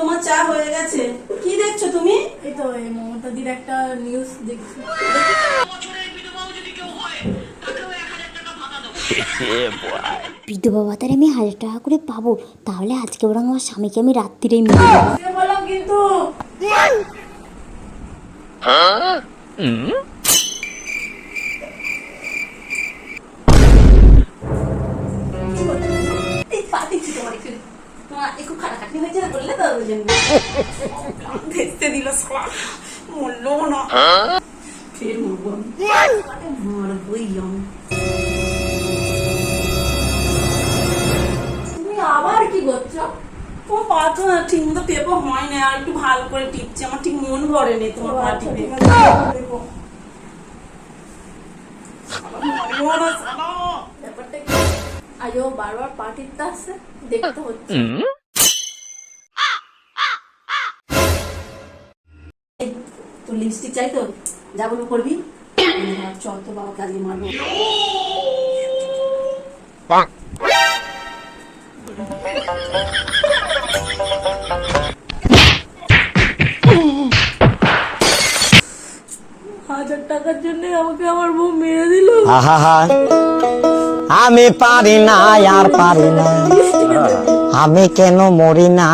তোমার চা হয়ে গেছে। কি দেখছো তুমি? এই তো এই মমতাদির একটা নিউজ দেখছি। বিধবা ভাতারে আমি 1000 টাকা করে পাবো, তাহলে আজকে বরং আমার স্বামীকে আমি রাত্রিরেই মেরে দেবো। বললাম কিন্তু এই পাঠিয়েছি তোমার একটু খাটাখাটি হয়েছে না, বললে তো ওই জন্য দেখতে দিল সব মরলো না। ফের মরবো মরবই আমি। তুমি আবার কি করছো? তোমার পাতো না ঠিক মতো টেপো হয় না, আর একটু ভালো করে টিপছি, আমার ঠিক মন ভরে নেই তোমার পা টিপে। ব্যাপারটা কি? আজও বারবার পা টিপতে আসছে, দেখতে হচ্ছে। তোর লিপস্টিক চাই তো, যা বলবো করবি। চল তো বাবা কাজে মারবো। হাজার টাকার জন্য আমাকে আমার বউ মেরে দিল। আমি পারি না আর পারি না, আমি কেন মরি না।